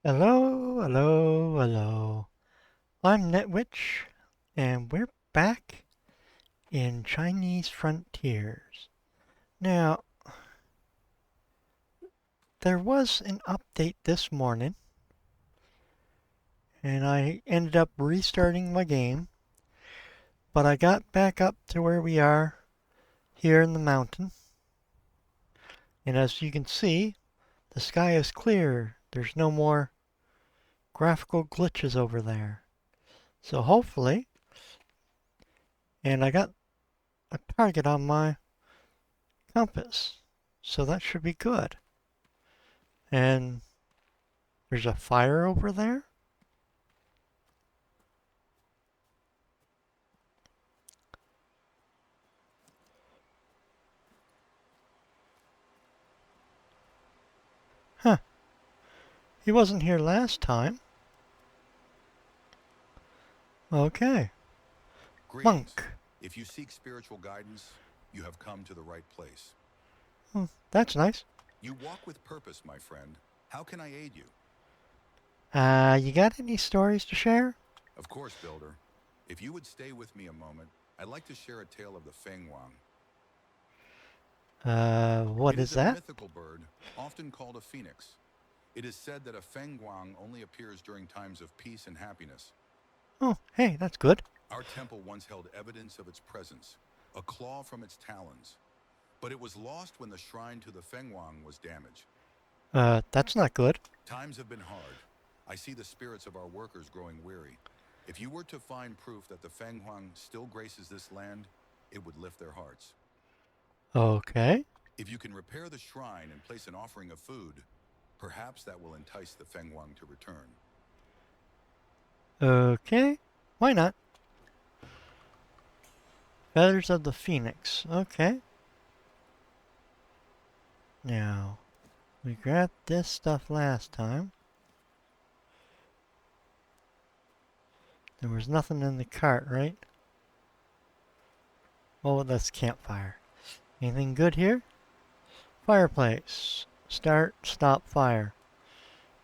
Hello, hello, hello. I'm Netwitch, and we're back in Chinese Frontiers. Now, there was an update this morning, and I ended up restarting my game, but I got back up to where we are here in the mountain, and as you can see, the sky is clear. There's no more graphical glitches over there. So hopefully, and I got a target on my compass, so that should be good. And there's a fire over there? Huh. He wasn't here last time. Okay. Greetings. Monk. If you seek spiritual guidance, you have come to the right place. Oh, that's nice. You walk with purpose, my friend. How can I aid you? You got any stories to share? Of course, Builder. If you would stay with me a moment, I'd like to share a tale of the Feng Wang. What It is is a that? mythical bird, often called a phoenix. It is said that a Feng Wang only appears during times of peace and happiness. Oh, hey, that's good. Our temple once held evidence of its presence, a claw from its talons. But it was lost when the shrine to the Feng Wang was damaged. That's not good. Times have been hard. I see the spirits of our workers growing weary. If you were to find proof that the Feng Huang still graces this land, it would lift their hearts. Okay. If you can repair the shrine and place an offering of food, perhaps that will entice the Feng Huang to return. Okay. Why not? Feathers of the Phoenix. Okay. Now, we grabbed this stuff last time. There was nothing in the cart, right? Oh, that's campfire. Anything good here? Fireplace. Start, stop fire.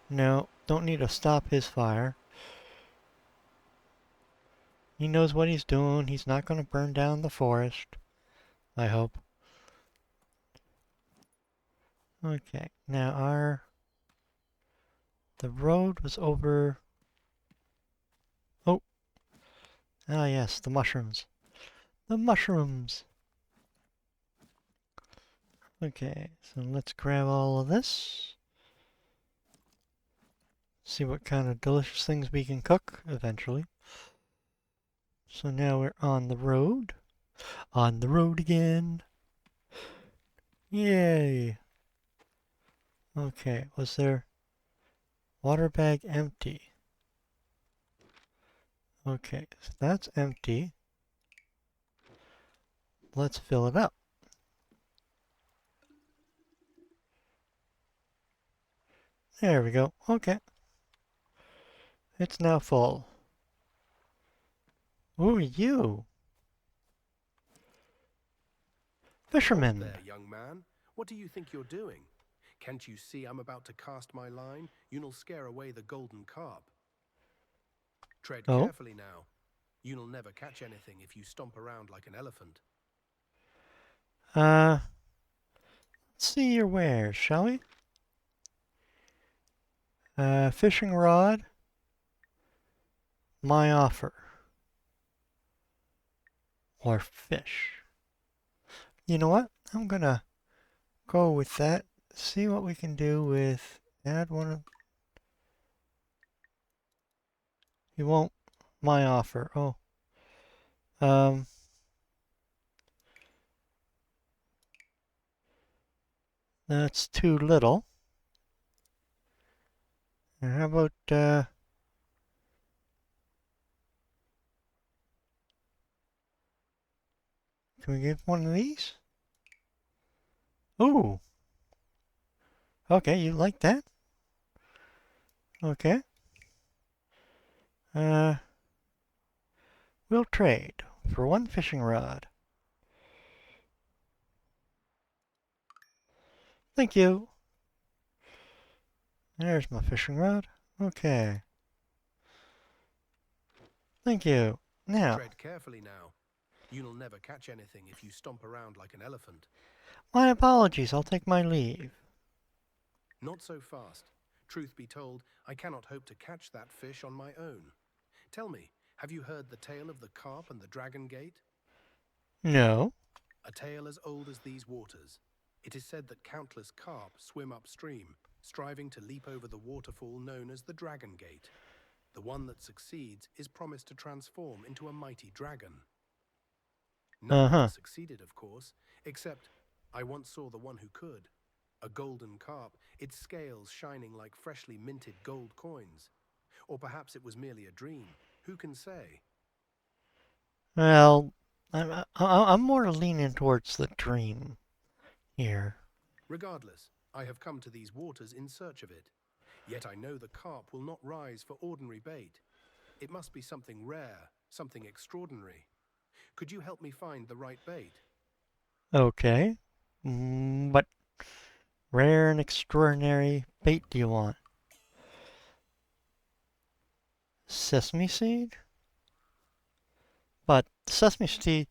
No, don't need to stop his fire. He knows what he's doing. He's not going to burn down the forest. I hope. Okay, now the road was over. Oh, ah yes, the mushrooms. The mushrooms. Okay, so let's grab all of this. See what kind of delicious things we can cook eventually. So now we're on the road. On the road again. Yay. Okay, was there water bag empty? Okay, so that's empty. Let's fill it up. There we go. Okay. It's now full. Who are you? Hold Fisherman. there, young man. What do you think you're doing? Can't you see I'm about to cast my line? You'll scare away the golden carp. Tread Oh, carefully now. You'll never catch anything if you stomp around like an elephant. let's see your wares, shall we? Fishing rod. My offer. Or fish. You know what? I'm gonna go with that. See what we can do with add one of. You won't. My offer. Oh. Um. That's too little. And how about can we get one of these? Ooh. Okay, you like that? Okay. Uh, we'll trade for one fishing rod. Thank you. There's my fishing rod. Okay. Thank you. Now, Tread carefully now. You'll never catch anything if you stomp around like an elephant. my apologies. I'll take my leave. Not so fast. Truth be told, I cannot hope to catch that fish on my own. Tell me, have you heard the tale of the carp and the dragon gate? No. A tale as old as these waters. It is said that countless carp swim upstream, striving to leap over the waterfall known as the Dragon Gate. The one that succeeds is promised to transform into a mighty dragon. None Uh-huh. ever succeeded, of course, except I once saw the one who could. A golden carp, its scales shining like freshly minted gold coins. Or perhaps it was merely a dream. Who can say? Well, I'm more leaning towards the dream here. Regardless, I have come to these waters in search of it. Yet I know the carp will not rise for ordinary bait. It must be something rare, something extraordinary. Could you help me find the right bait? Okay. What rare and extraordinary bait do you want? Sesame seed? But sesame seed,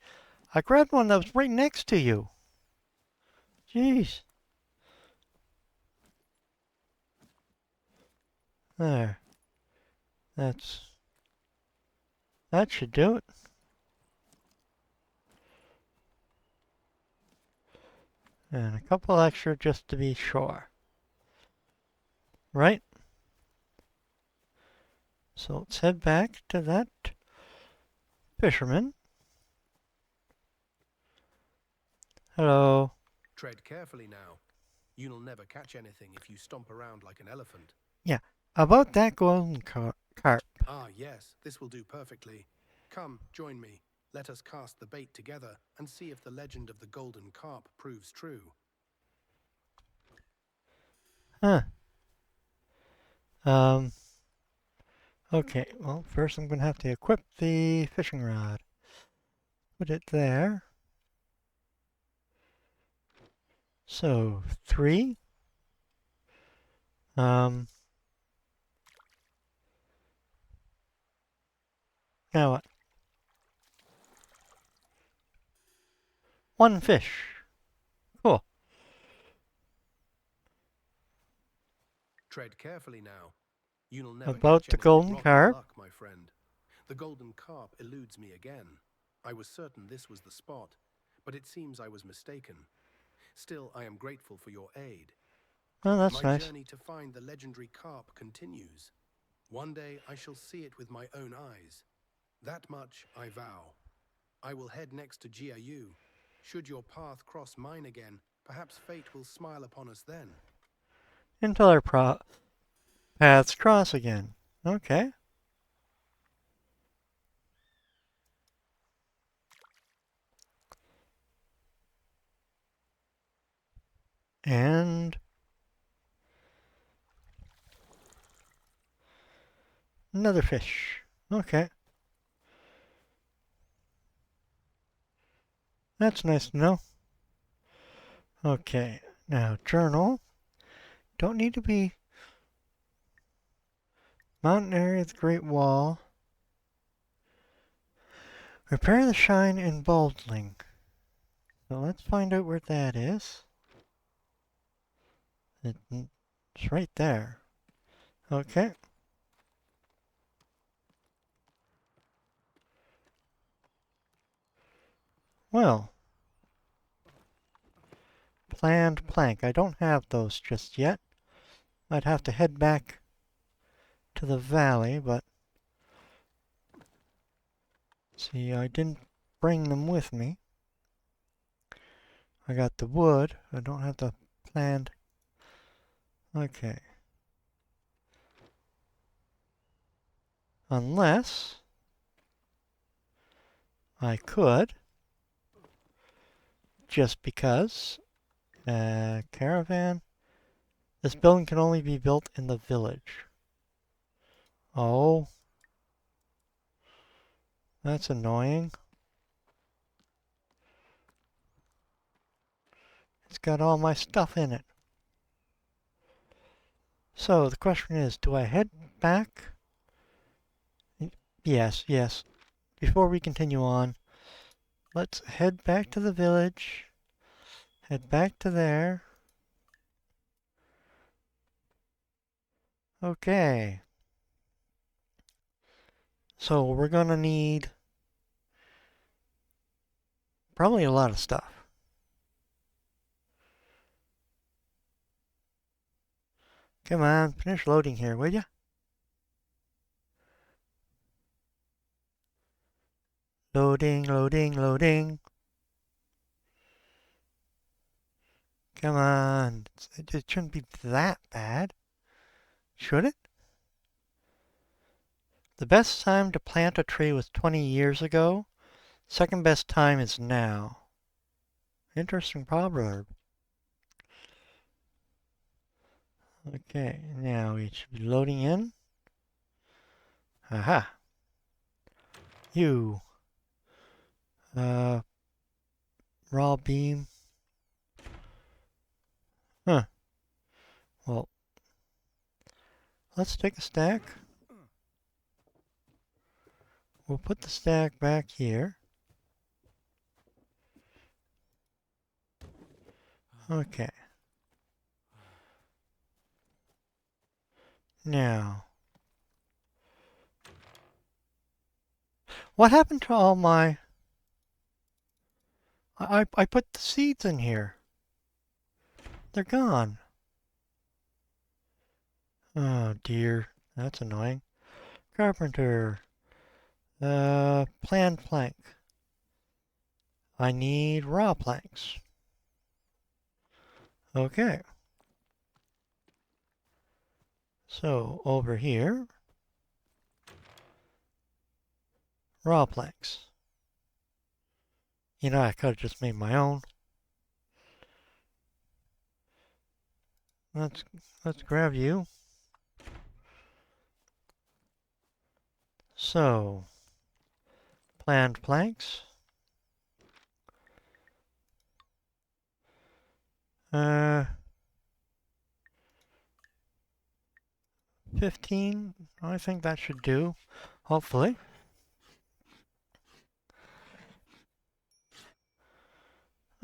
I grabbed one that was right next to you. Jeez. There. That should do it. And a couple extra just to be sure. Right? So let's head back to that fisherman. Hello. Tread carefully now. You'll never catch anything if you stomp around like an elephant. Yeah, about that golden carp. Ah, yes, this will do perfectly. Come, join me. Let us cast the bait together and see if the legend of the golden carp proves true. Huh. Um. Okay, well, first I'm going to have to equip the fishing rod. Put it there. So, 3. Now what? 1 fish. Cool. Tread carefully now. You'll never About catch the anything golden rotten carp. luck, my friend. The golden carp eludes me again. I was certain this was the spot, but it seems I was mistaken. Still, I am grateful for your aid. Oh, that's My nice. journey to find the legendary carp continues. One day I shall see it with my own eyes. That much I vow. I will head next to Jiayu. Should your path cross mine again, perhaps fate will smile upon us then. Until our paths cross again. Okay. And another fish. Okay. That's nice to know. Okay. Now, journal. Don't need to be mountain area of the Great Wall. Repair the shine in Baldling. So let's find out where that is. It's right there. Okay. Well, planned plank. I don't have those just yet. I'd have to head back to the valley, but see, I didn't bring them with me. I got the wood. I don't have the planned. Okay. Unless I could, just because, caravan. This building can only be built in the village. Oh, that's annoying. It's got all my stuff in it. So the question is, do I head back. Yes, yes. Before we continue on, let's head back to the village. Head back to there. Okay. So we're gonna need probably a lot of stuff. Come on, finish loading here, will ya? Loading, loading, loading. Come on. It shouldn't be that bad. Should it? The best time to plant a tree was 20 years ago. Second best time is now. Interesting proverb. Okay, now we should be loading in. Aha. You. Raw beam. Huh. Well, let's take a stack. We'll put the stack back here. Okay. Now, what happened to all my... I put the seeds in here. They're gone. Oh dear, that's annoying. Carpenter. Plan plank. I need raw planks. Okay. So over here, raw planks. You know, I could have just made my own. Let's grab you. So, planned planks. 15. I think that should do. Hopefully.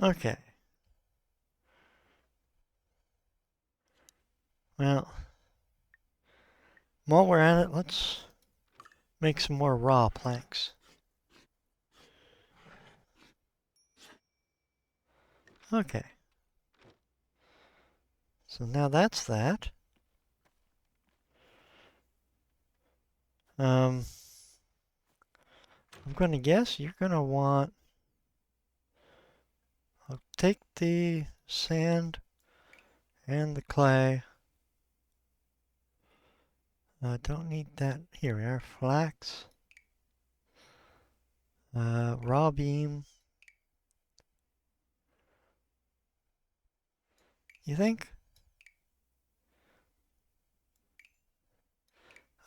Okay. Well, while we're at it, let's make some more raw planks. Okay. So now that's that. I'm going to guess you're going to want... I'll take the sand and the clay. I don't need that. Here we are. Flax. Raw beam. You think?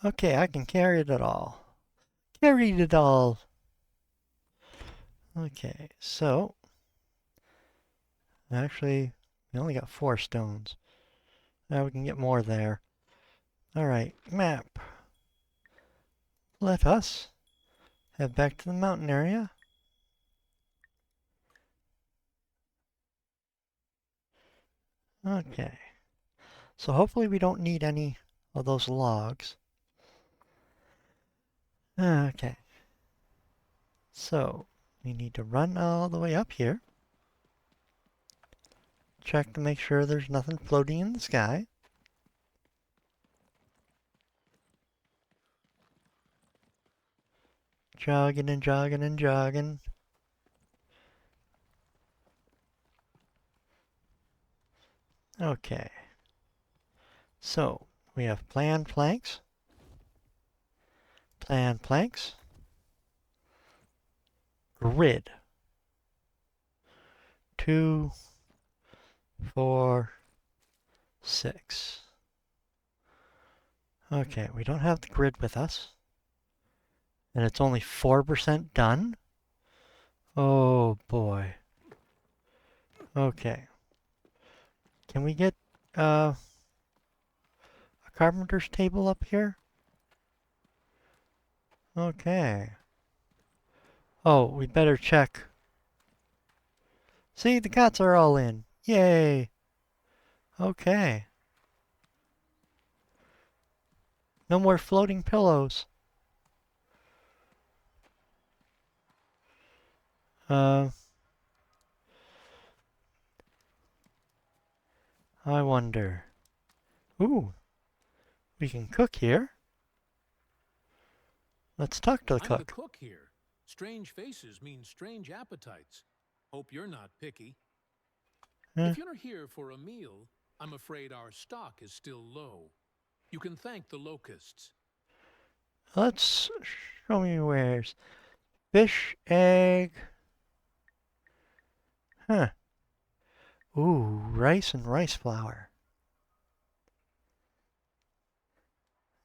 Okay, I can carry it all. Carried it all. Okay, so actually we only got 4 stones. Now we can get more there. Alright, map. Let us head back to the mountain area. Okay. So hopefully we don't need any of those logs. Okay. So we need to run all the way up here. Check to make sure there's nothing floating in the sky. Jogging and jogging and jogging. Okay. So we have planned planks. Planned planks. Grid. 2, 4, 6. Okay, we don't have the grid with us. And it's only 4% done? Oh boy. Okay. Can we get a carpenter's table up here? Okay. Oh, we better check. See, the cats are all in. Yay. Okay. No more floating pillows. Uh, I wonder. Ooh, we can cook here. Let's talk to the I'm the cook. cook here. Strange faces mean strange appetites. Hope you're not picky. Eh, If you're here for a meal, I'm afraid our stock is still low. You can thank the locusts. let's show me where's fish, egg. Huh. Ooh, rice and rice flour.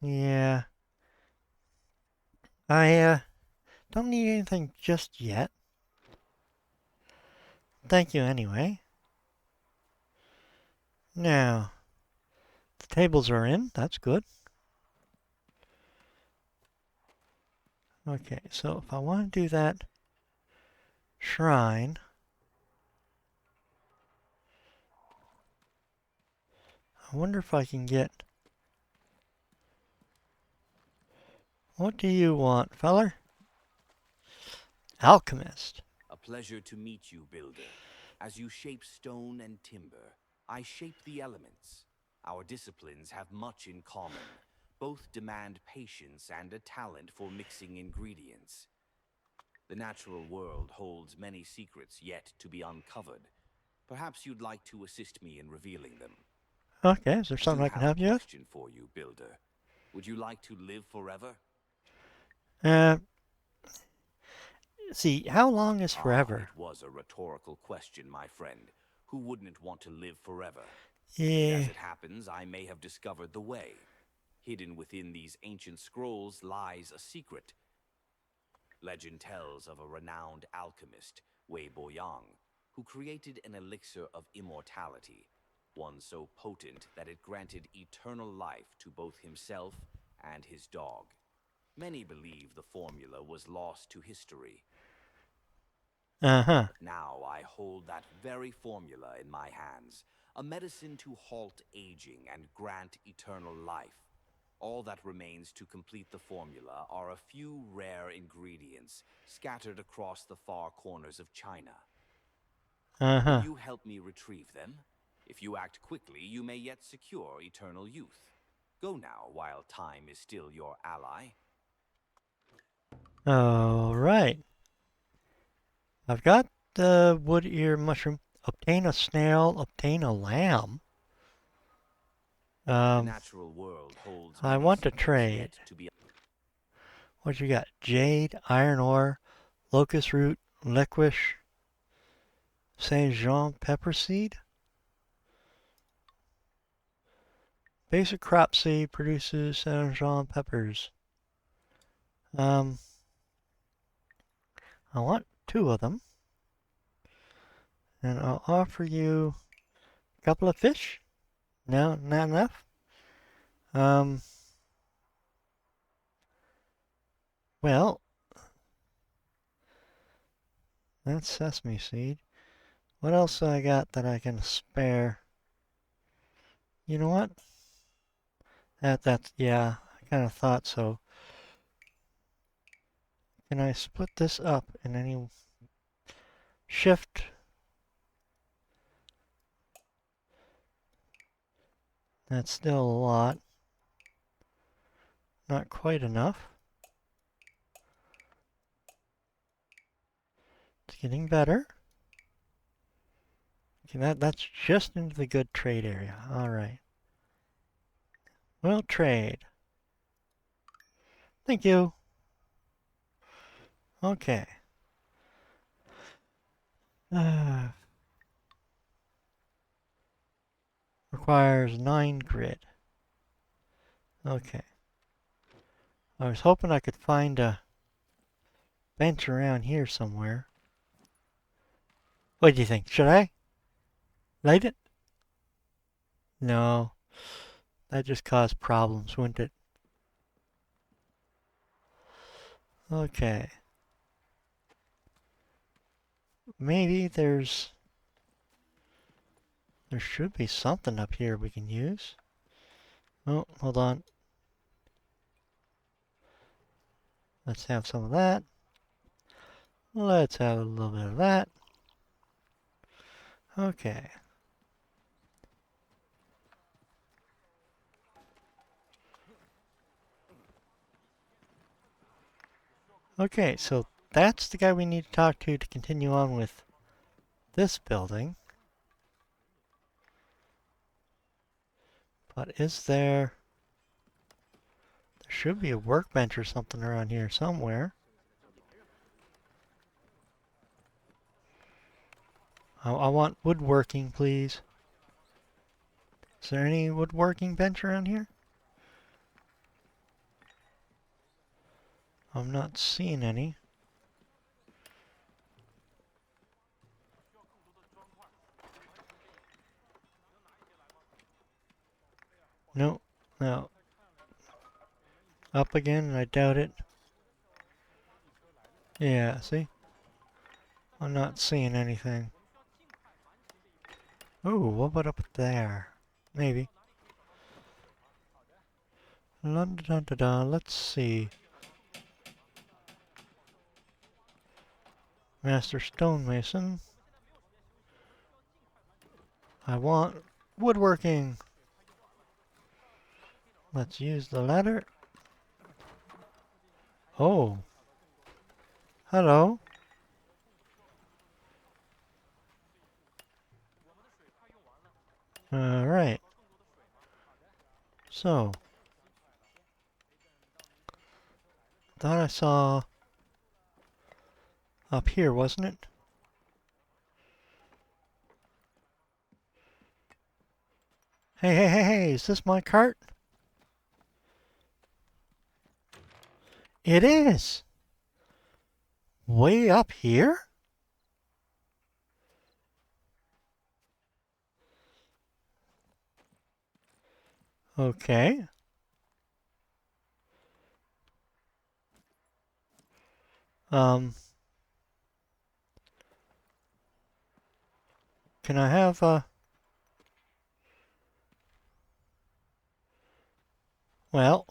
Yeah. I don't need anything just yet. Thank you anyway. Now, the tables are in. That's good. Okay, so if I want to do that shrine, I wonder if I can get... What do you want, feller? Alchemist. A pleasure to meet you, Builder. As you shape stone and timber, I shape the elements. Our disciplines have much in common. Both demand patience and a talent for mixing ingredients. The natural world holds many secrets yet to be uncovered. Perhaps you'd like to assist me in revealing them. Okay, is there I do something I can have a help you with? question for you, Builder. Would you like to live forever? Uh, see, how long is Ah, forever? it was a rhetorical question, my friend. Who wouldn't want to live forever? And Yeah. as it happens, I may have discovered the way. Hidden within these ancient scrolls lies a secret. Legend tells of a renowned alchemist, Wei Boyang, who created an elixir of immortality, one so potent that it granted eternal life to both himself and his dog. Many believe the formula was lost to history. Uh-huh. But now I hold that very formula in my hands, a medicine to halt aging and grant eternal life. All that remains to complete the formula are a few rare ingredients scattered across the far corners of China. Will Uh-huh. you help me retrieve them? If you act quickly, you may yet secure eternal youth. Go now while time is still your ally. All right. I've got the wood ear mushroom. Obtain a snail, obtain a lamb. The Um, natural world holds I many want to secrets trade. yet to be. What you got? Jade, iron ore, locust root, licorice, Saint Jean pepper seed. Basic crop seed produces Saint Jean peppers. Um, I want 2 of them. And I'll offer you a couple of fish. No, not enough. Um, well, that's sesame seed. What else I got that I can spare? You know what? That's, yeah, I kind of thought so. Can I split this up in any shift? That's still a lot. Not quite enough. It's getting better. Okay, that's just into the good trade area. All right. We'll trade. Thank you. Okay. Requires 9 grit. Okay. I was hoping I could find a bench around here somewhere. What do you think? Should I light it? No. That just caused problems, wouldn't it? Okay. Maybe there should be something up here we can use. Oh, hold on. Let's have some of that. Let's have a little bit of that. Okay. Okay, so that's the guy we need to talk to continue on with this building. But is there... There should be a workbench or something around here somewhere. I want woodworking, please. Is there any woodworking bench around here? I'm not seeing any. No, no. Up again, and I doubt it. Yeah, see? I'm not seeing anything. Ooh, what about up there? Maybe. Dun, dun, dun, dun. Let's see. Master Stonemason. I want woodworking. Let's use the ladder. Oh. Hello. Alright. So. Thought I saw up here, wasn't it? Hey, hey, hey, hey, is this my cart? It is! Way up here? Okay. Can I have well,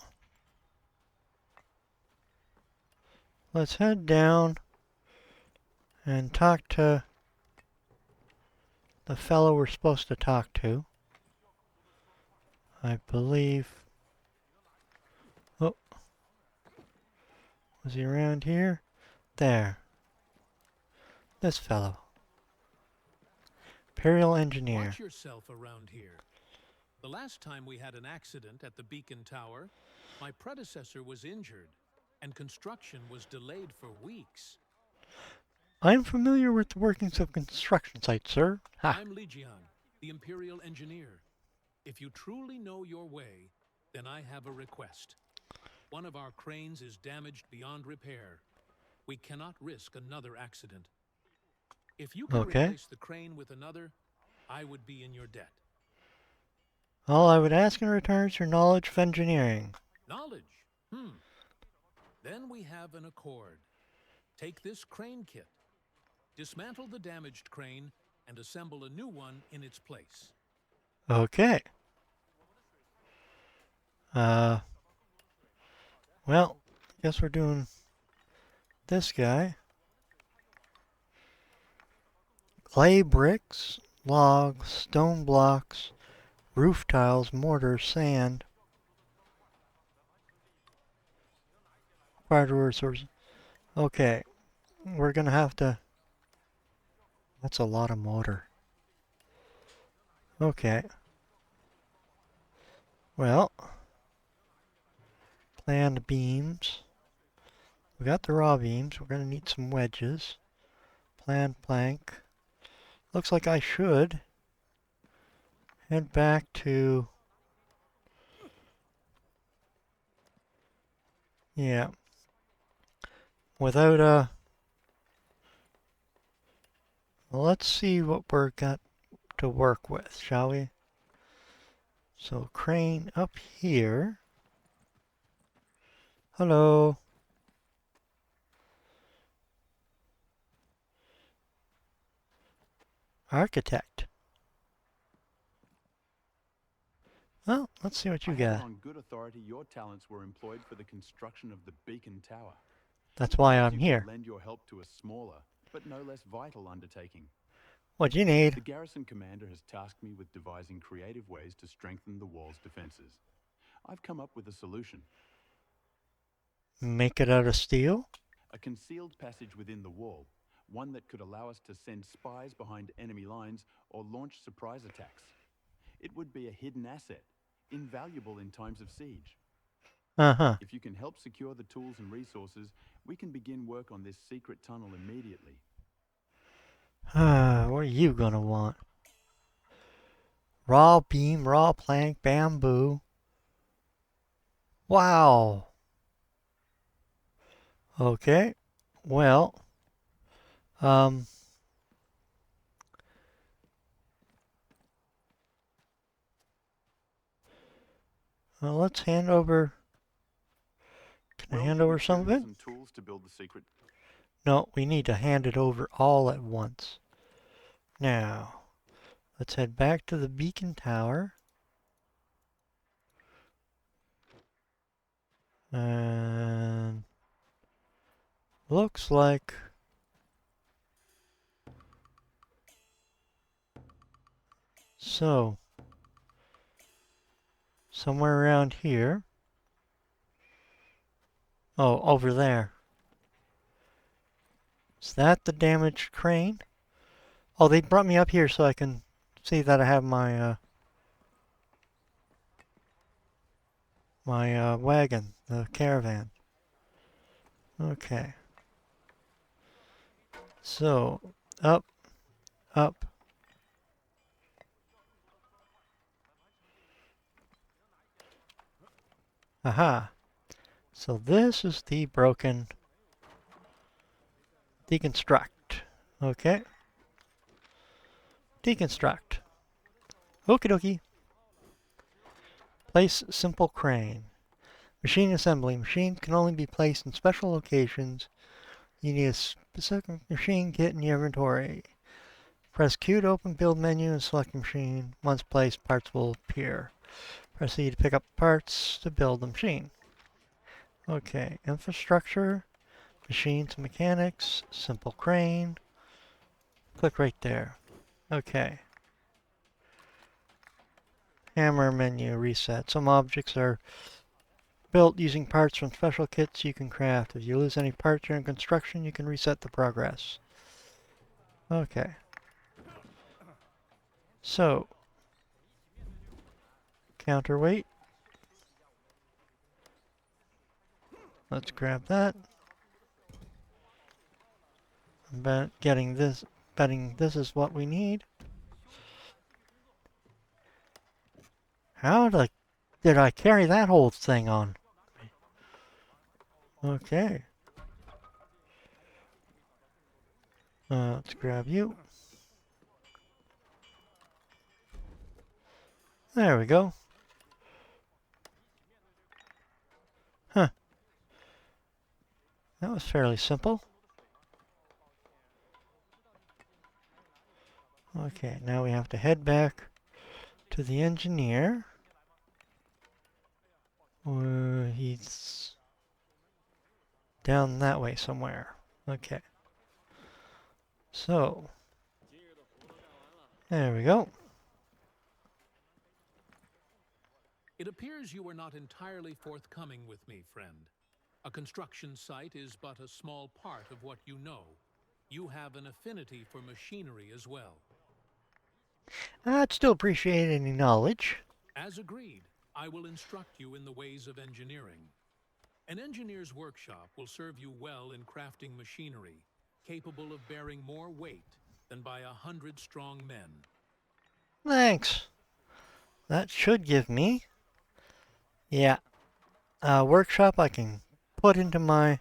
let's head down and talk to the fellow we're supposed to talk to. I believe... Oh. Was he around here? There. This fellow. Imperial Engineer. Watch yourself around here. The last time we had an accident at the beacon tower, my predecessor was injured, and construction was delayed for weeks. I'm familiar with the workings of construction sites, sir. Ha! I'm Lijian, the Imperial Engineer. If you truly know your way, then I have a request. One of our cranes is damaged beyond repair. We cannot risk another accident. If you can replace the crane with another, I would be in your debt. All I would ask in return is your knowledge of engineering. Knowledge? Then we have an accord. Take this crane kit. Dismantle the damaged crane and assemble a new one in its place. Okay. Well, guess we're doing this guy. Clay bricks, logs, stone blocks, roof tiles, mortar, sand. Fire resources. Okay. We're gonna have to... That's a lot of mortar. Okay. Well. Planned beams. We got the raw beams. We're gonna need some wedges. Planned plank. Looks like I should head back to... Yeah. Without well, let's see what we're got to work with, shall we? So crane up here. Hello. Architect. Well, let's see what you I have it got. on good authority your talents were employed for the construction of the beacon tower. That's why Perhaps I'm you here. could lend your help to a smaller, but no less vital undertaking. What do you need? The garrison commander has tasked me with devising creative ways to strengthen the wall's defenses. I've come up with a solution. Make it out of steel? A concealed passage within the wall, one that could allow us to send spies behind enemy lines or launch surprise attacks. It would be a hidden asset, invaluable in times of siege. Uh-huh. If you can help secure the tools and resources, we can begin work on this secret tunnel immediately. What are you gonna want? Raw beam, raw plank, bamboo. Wow. Okay. Well, well, let's hand over. Can I hand need over some of it? materials and tools to build the secret. No, we need to hand it over all at once. Now, let's head back to the beacon tower. And looks like so somewhere around here. Oh, over there. Is that the damaged crane? Oh, they brought me up here so I can see that I have my wagon, the caravan. Okay. So, up, up. Aha. So this is the broken deconstruct. Okay. Deconstruct. Okie dokie. Place simple crane. Machine assembly. Machines can only be placed in special locations. You need a specific machine kit in your inventory. Press Q to open build menu and select machine. Once placed, parts will appear. Press E to pick up parts to build the machine. Okay, infrastructure, machines, mechanics, simple crane. Click right there. Okay. Hammer menu reset. Some objects are built using parts from special kits you can craft. If you lose any parts during construction, you can reset the progress. Okay. So, counterweight. Let's grab that. Betting this is what we need. How did I carry that whole thing on? Okay. Let's grab you. There we go. Huh. That was fairly simple. Okay, now we have to head back to the engineer. He's down that way somewhere. Okay. So, there we go. It appears you were not entirely forthcoming with me, friend. A construction site is but a small part of what you know. You have an affinity for machinery as well. I'd still appreciate any knowledge. As agreed, I will instruct you in the ways of engineering. An engineer's workshop will serve you well in crafting machinery, capable of bearing more weight than by 100 strong men. Thanks. That should give me, yeah, a workshop I can put into my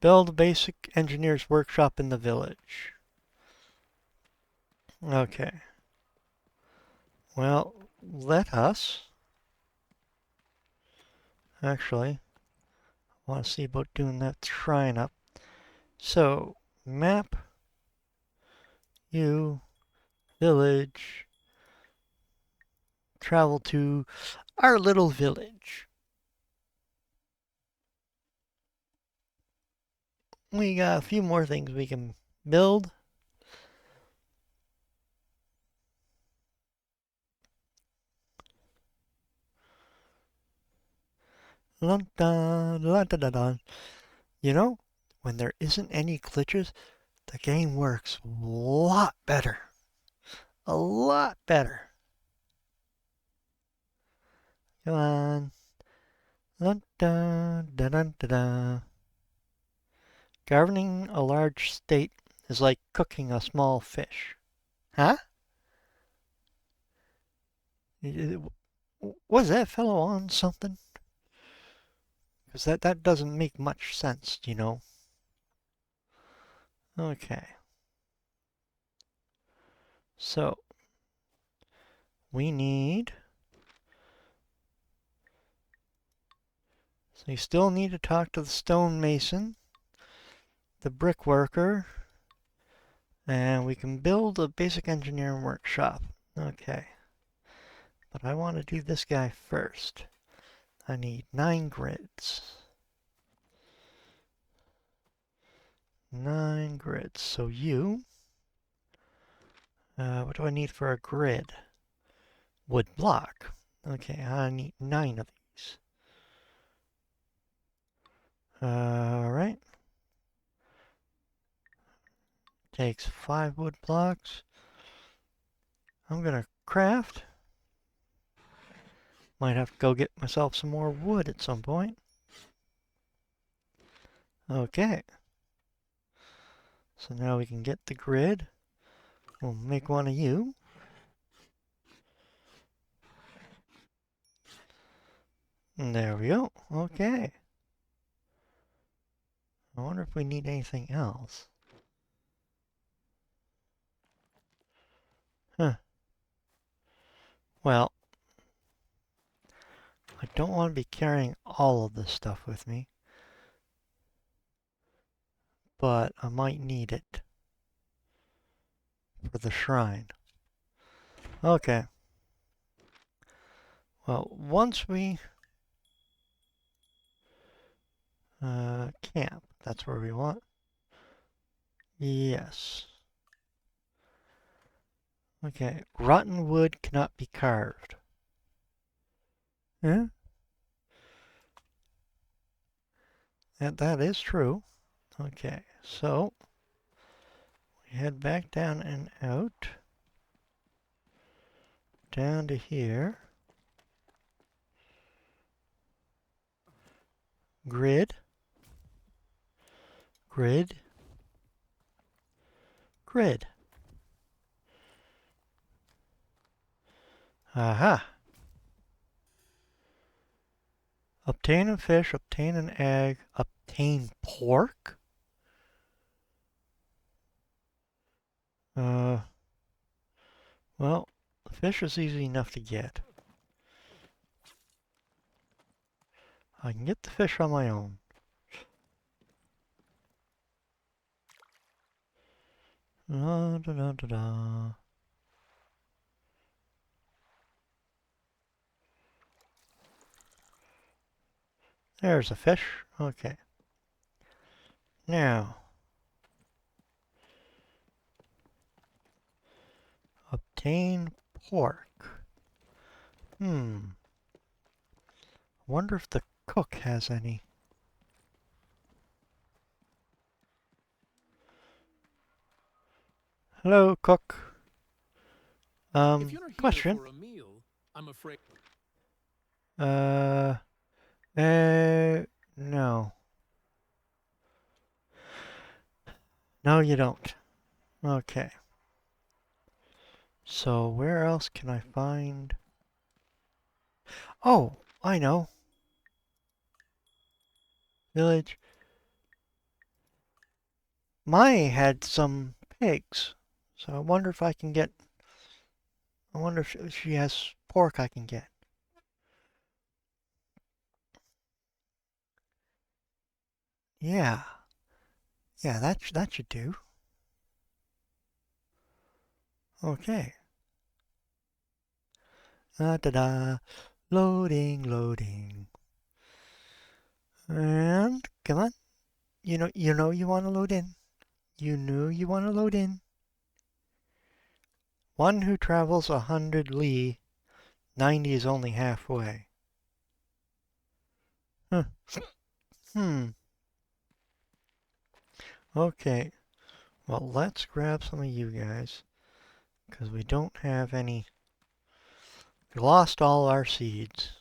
build a basic engineer's workshop in the village. Okay. Well, let us actually, I want to see about doing that shrine up So, map, you, village, travel to our little village. We got a few more things we can build. Dun, dun, dun, dun, dun, dun. You know, when there isn't any glitches, the game works a lot better. A lot better. Come on. Dun, dun, dun, dun, dun, dun. Governing a large state is like cooking a small fish. Huh? Was that fellow on something? Because that doesn't make much sense, you know. Okay. So, we need... So you still need to talk to the stonemason, the brickworker, and we can build a basic engineering workshop. Okay. But I want to do this guy first. I need 9 grids. 9 grids. So you... what do I need for a grid? Wood block. Okay, I need 9 of these. Alright. Takes 5 wood blocks. I'm gonna craft. Might have to go get myself some more wood at some point. Okay. So now we can get the grid. We'll make one of you. And there we go. Okay. I wonder if we need anything else. Huh. Well, I don't want to be carrying all of this stuff with me, but I might need it for the shrine. Okay. Well, once we camp, that's where we want. Yes. Okay, rotten wood cannot be carved. Yeah, that is true. Okay, so we head back down and out. Down to here. Grid. Grid. Grid. Aha. Obtain a fish, obtain an egg, obtain pork? Well, fish is easy enough to get. I can get the fish on my own. Da, da, da, da, da. There's a fish. Okay. Now, obtain pork. Wonder if the cook has any. Hello, cook. If you're here Question. for a meal, I'm afraid. Uh, no. No, you don't. Okay. So where else can I find... Oh, I know. Village. Mai had some pigs. So I wonder if I can get... I wonder if she has pork I can get. Yeah. Yeah, that should do. Okay. Da-da. Loading, loading. And come on. You know you want to load in. You knew you want to load in. One who travels 100 li, 90 is only halfway. Huh. Okay. Well, let's grab some of you guys. Because we don't have any. We lost all our seeds.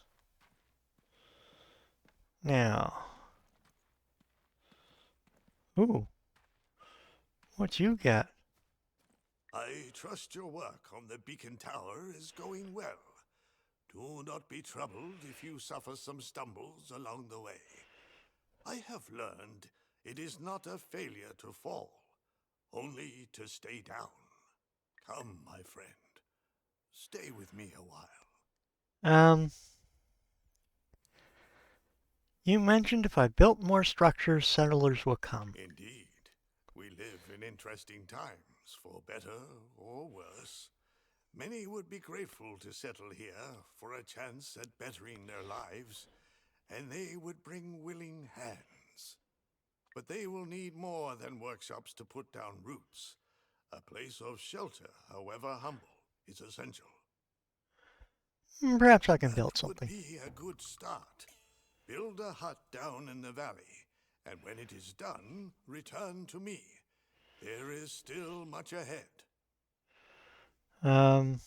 Now. Ooh. What you got? I trust your work on the beacon tower is going well. Do not be troubled if you suffer some stumbles along the way. I have learned it is not a failure to fall, only to stay down. Come, my friend. Stay with me a while. You mentioned if I built more structures, settlers will come. Indeed. We live in interesting times, for better or worse. Many would be grateful to settle here for a chance at bettering their lives, and they would bring willing hands. But they will need more than workshops to put down roots. A place of shelter, however humble, is essential. Perhaps I can build That would something. be a good start. Build a hut down in the valley, and when it is done, return to me. There is still much ahead. Come,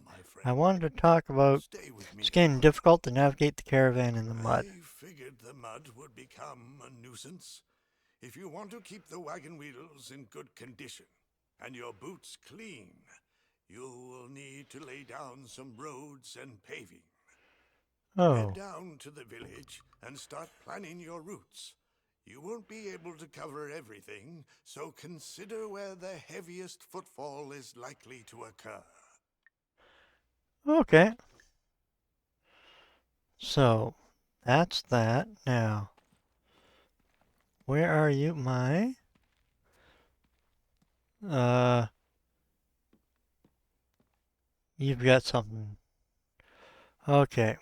my friend. I wanted to talk about Stay with me. it's getting difficult to navigate the caravan in the mud. I figured the mud would become a nuisance. If you want to keep the wagon wheels in good condition and your boots clean, you will need to lay down some roads and paving. Head Oh, down to the village and start planning your routes. You won't be able to cover everything, so consider where the heaviest footfall is likely to occur. okay. So, that's that. Now, where are you? You've got something. Okay.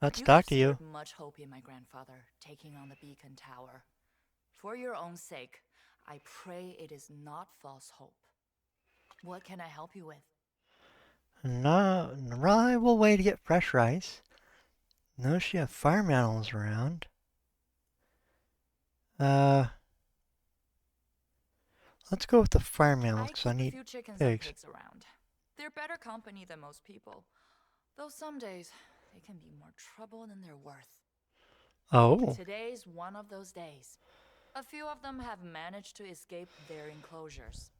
Let's talk to you. instilled much hope in my grandfather, taking on the beacon tower. For your own sake, I pray it is not false hope. What can I help you with? No, reliable way to get fresh rice. Notice you have farm animals around. Let's go with the farm animals I because keep I a need few chickens and pigs. pigs around. They're better company than most people. Though some days, they can be more trouble than they're worth. Oh, Today's one of those days. A few of them have managed to escape their enclosures.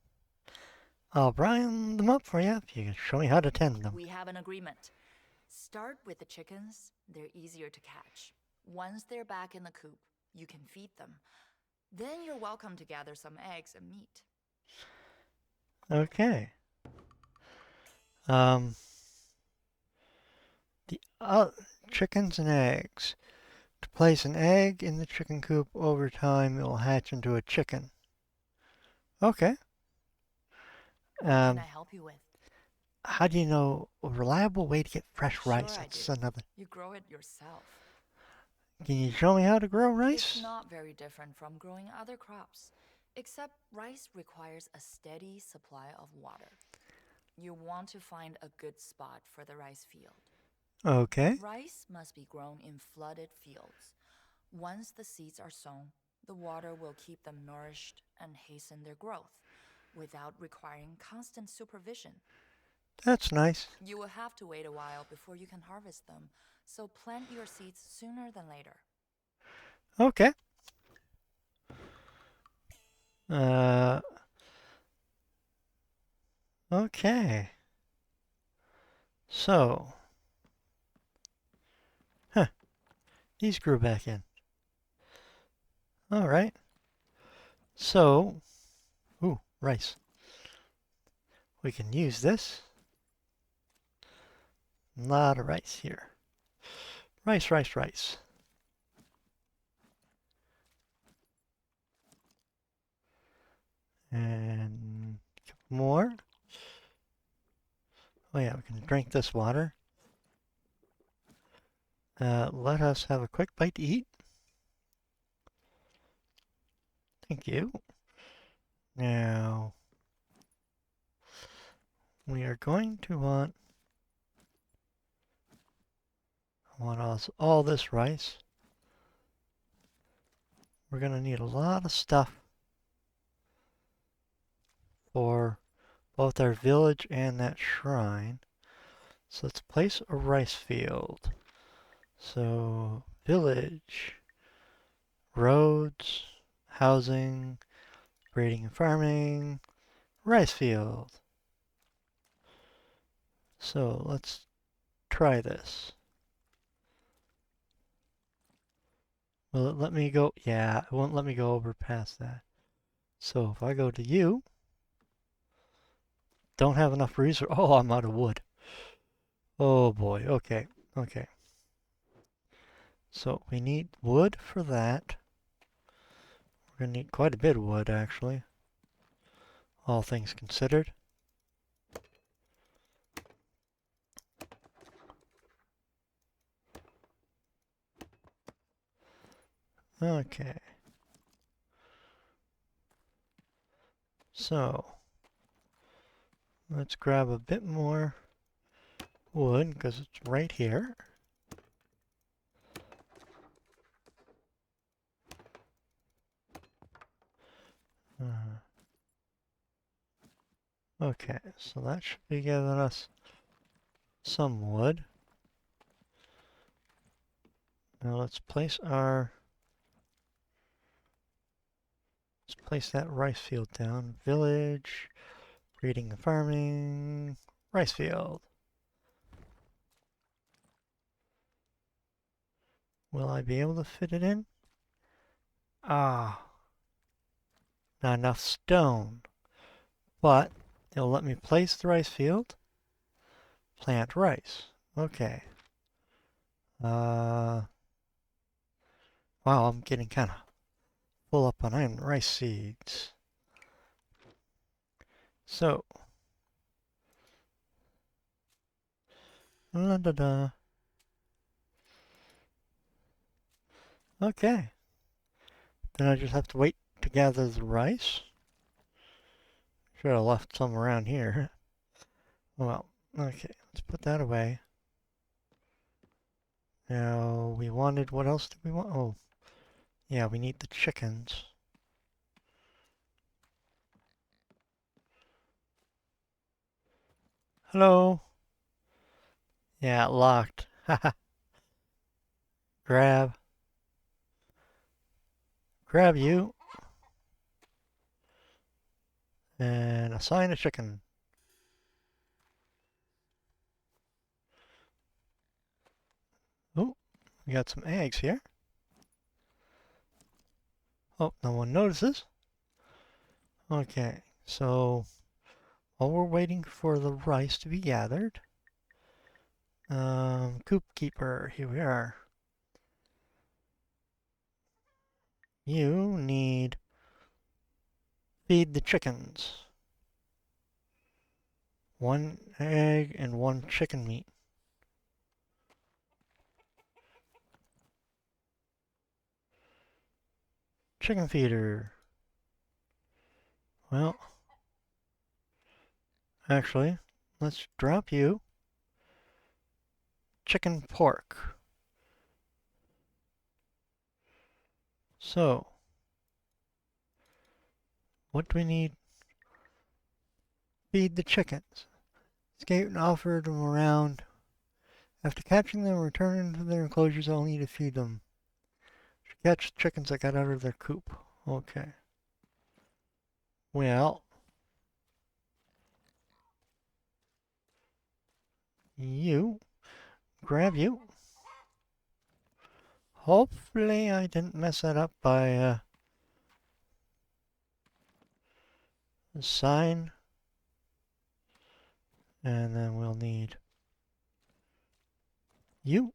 I'll brine them up for you if you can show me how to tend them. We have an agreement. Start with the chickens. They're easier to catch. Once they're back in the coop, you can feed them. Then you're welcome to gather some eggs and meat. Okay. The chickens and eggs. To place an egg in the chicken coop over time, it will hatch into a chicken. Okay. What can I help you with? How do you know a reliable way to get fresh Sure rice? I That's do. another. You grow it yourself. Can you show me how to grow rice? It's not very different from growing other crops, except rice requires a steady supply of water. You want to find a good spot for the rice field. Okay. Rice must be grown in flooded fields. Once the seeds are sown, the water will keep them nourished and hasten their growth without requiring constant supervision. That's nice. You will have to wait a while before you can harvest them, so plant your seeds sooner than later. Okay. Okay. So. Huh. These grew back in. Alright. So. Ooh, rice. We can use this. A lot of rice here. Rice, rice, rice. And a couple more. Oh yeah, we can drink this water. Let us have a quick bite to eat. Thank you. Now, we are going to want all this rice. We're going to need a lot of stuff for both our village and that shrine. So let's place a rice field. So, village, roads, housing, breeding and farming, rice field. So let's try this. Will it let me go? Yeah, it won't let me go over past that. So if I go to you, don't have enough resources. Oh, I'm out of wood. Oh boy, okay, okay. So we need wood for that. We're gonna need quite a bit of wood actually, all things considered. Okay. So let's grab a bit more wood because it's right here. Okay, so that should be giving us some wood. Now let's place that rice field down. Village, breeding and farming, rice field. Will I be able to fit it in? Ah, not enough stone. But it'll let me place the rice field, plant rice. Okay. Wow, I'm getting kind of full up on iron rice seeds. So, la da da. Okay. Then I just have to wait to gather the rice. Should have left some around here. Well, okay, let's put that away. Now, we wanted, what else did we want? Oh, yeah, we need the chickens. Hello? Yeah, locked. Haha. Grab. Grab you. And assign a chicken. Oh, we got some eggs here. Oh, no one notices. Okay, so while we're waiting for the rice to be gathered, coop keeper, here we are. You need feed the chickens. 1 egg and 1 chicken meat. Chicken feeder. Well, actually, let's drop you. Chicken pork. So, what do we need? Feed the chickens. Escape and offer them around. After catching them, return to their enclosures only to feed them. Catch chickens that got out of their coop. Okay. Well, you. Grab you. Hopefully I didn't mess that up by sign. And then we'll need you.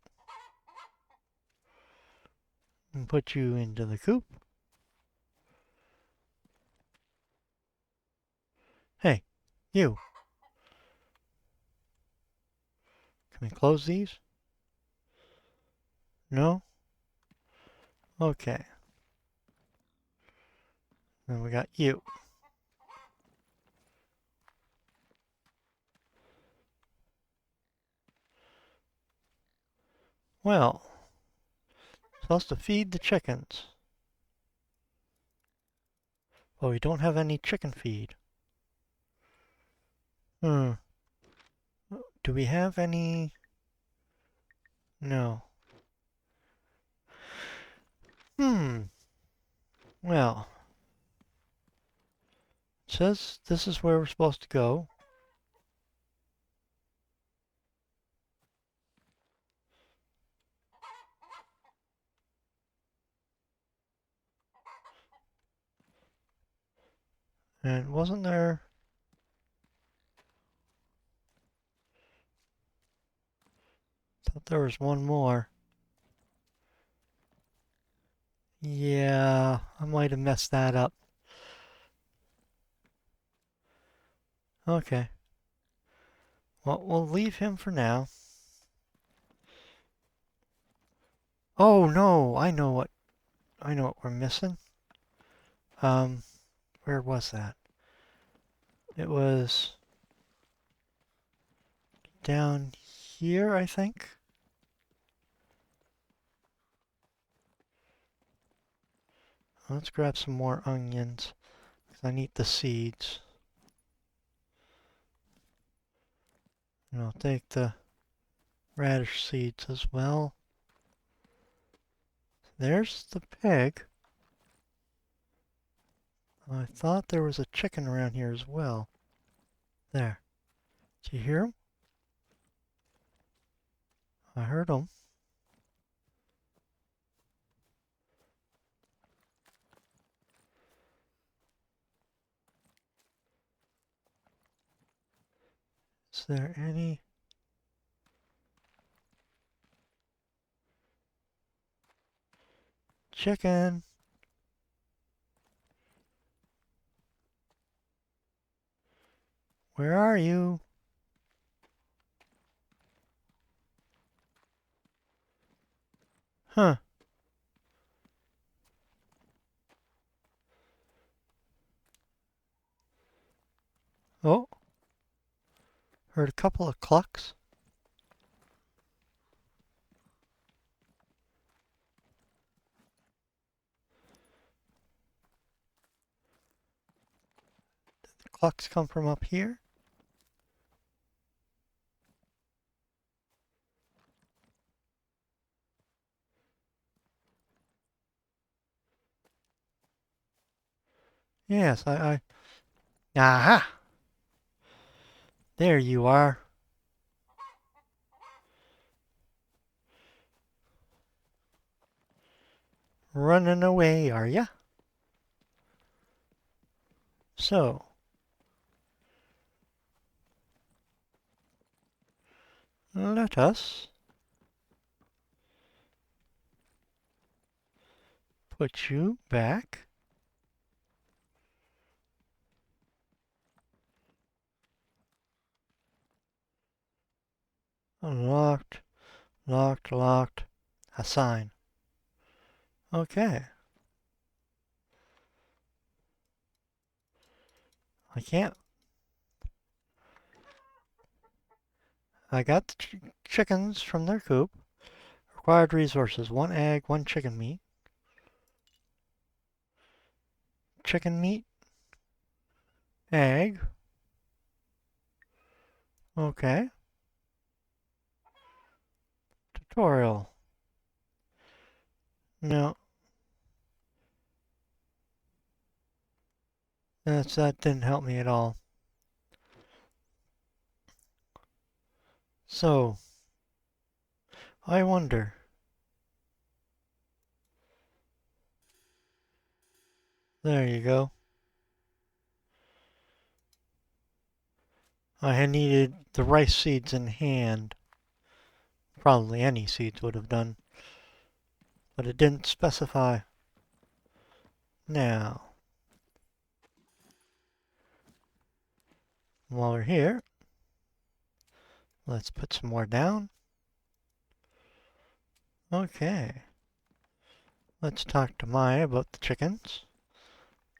And put you into the coop. Hey, you. Can we close these? No? Okay. Then we got you. Well, supposed to feed the chickens. Well, we don't have any chicken feed. Hmm. Do we have any? No. Well, it says this is where we're supposed to go. And wasn't there? Thought there was one more. Yeah, I might have messed that up. Okay. Well, we'll leave him for now. Oh no, I know what we're missing. Where was that? It was down here, I think. Let's grab some more onions, 'cause I need the seeds. And I'll take the radish seeds as well. There's the pig. I thought there was a chicken around here as well. There. Do you hear him? I heard him. Is there any? Chicken. Where are you? Huh. Oh. Heard a couple of clucks. The clucks come from up here. Yes, Aha! There you are. Running away, are ya? So, let us put you back. Unlocked, locked, locked. Assign. Okay. I can't. I got the chickens from their coop. Required resources: 1 egg, 1 chicken meat. Chicken meat. Egg. Okay. Tutorial. No. That didn't help me at all. So, I wonder. There you go. I had needed the rice seeds in hand. Probably any seeds would have done. But it didn't specify. Now. While we're here, let's put some more down. Okay. Let's talk to Maya about the chickens.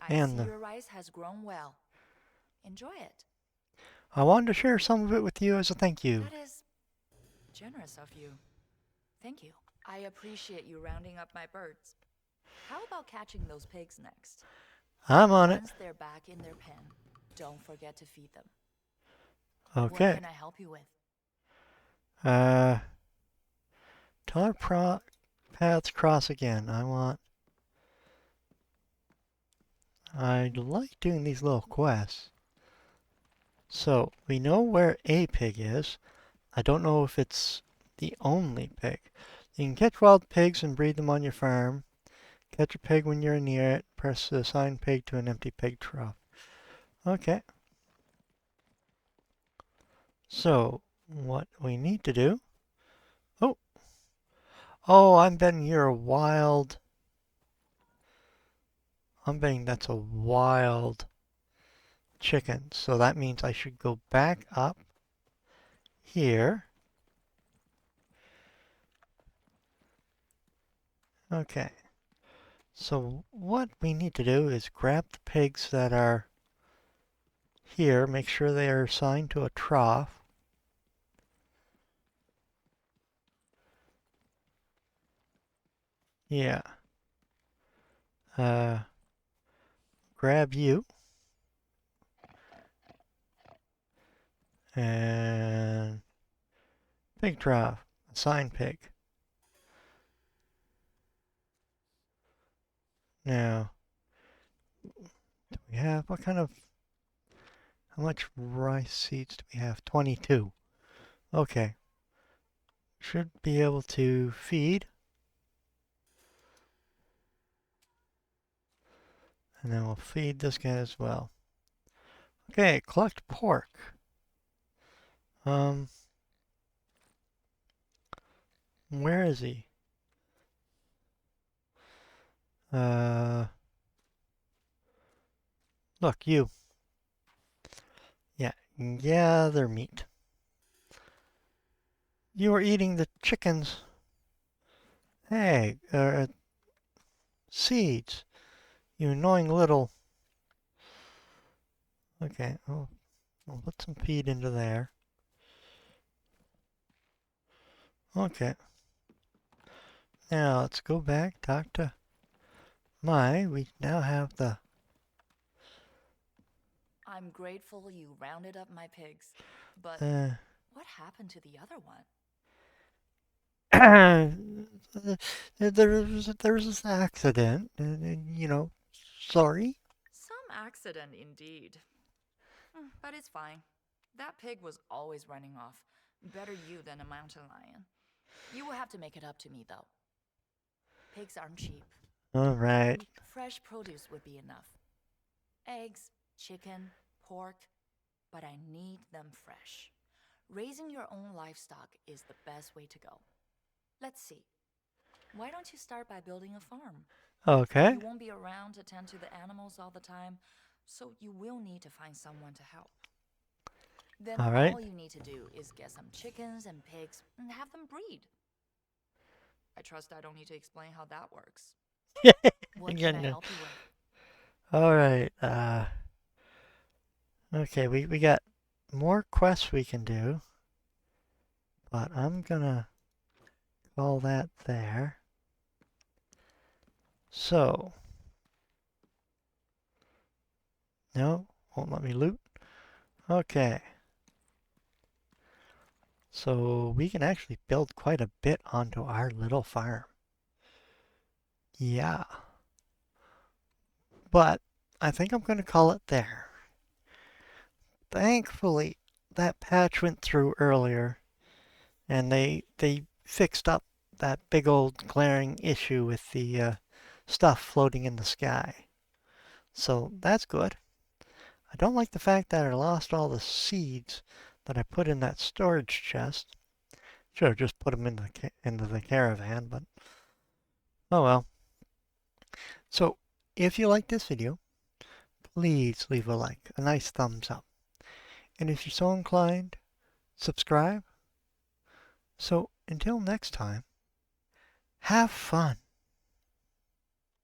I And see your rice has grown well. Enjoy it. I wanted to share some of it with you as a thank you. That is generous of you. Thank you. I appreciate you rounding up my birds. How about catching those pigs next? I'm on it. Once they're back in their pen, don't forget to feed them. Okay. What can I help you with? Till our paths cross again. I like doing these little quests. So, we know where a pig is. I don't know if it's the only pig. You can catch wild pigs and breed them on your farm. Catch a pig when you're near it. Press the assign pig to an empty pig trough. Okay. So, what we need to do... Oh, I'm betting you're a wild... I'm betting that's a wild chicken. So that means I should go back up here. Okay. So what we need to do is grab the pigs that are here, make sure they are assigned to a trough. Yeah. Grab you. And pig trough. Assign pig. Now, do we have, how much rice seeds do we have? 22. Okay. Should be able to feed. And then we'll feed this guy as well. Okay, collect pork. Where is he? Look, you. Yeah, gather meat. You are eating the chickens. Hey, seeds. You annoying little... Okay, I'll put some feed into there. Okay. Now, let's go back, talk to we now have the... I'm grateful you rounded up my pigs, but what happened to the other one? there was this accident, sorry. Some accident indeed. But it's fine. That pig was always running off. Better you than a mountain lion. You will have to make it up to me, though. Pigs aren't cheap. All right. Fresh produce would be enough. Eggs, chicken, pork, but I need them fresh. Raising your own livestock is the best way to go. Let's see. Why don't you start by building a farm? Okay. You won't be around to tend to the animals all the time, so you will need to find someone to help. Then all you need to do is get some chickens and pigs and have them breed. I trust I don't need to explain how that works. What can I help you with? All right. Okay, we got more quests we can do, but I'm gonna call that there. So, no, won't let me loot. Okay. So we can actually build quite a bit onto our little farm. Yeah. But I think I'm going to call it there. Thankfully, that patch went through earlier, and they fixed up that big old glaring issue with the stuff floating in the sky. So that's good. I don't like the fact that I lost all the seeds that I put in that storage chest. Should have just put them into the caravan, but oh well. So, if you like this video, please leave a like, a nice thumbs up. And if you're so inclined, subscribe. So until next time, have fun.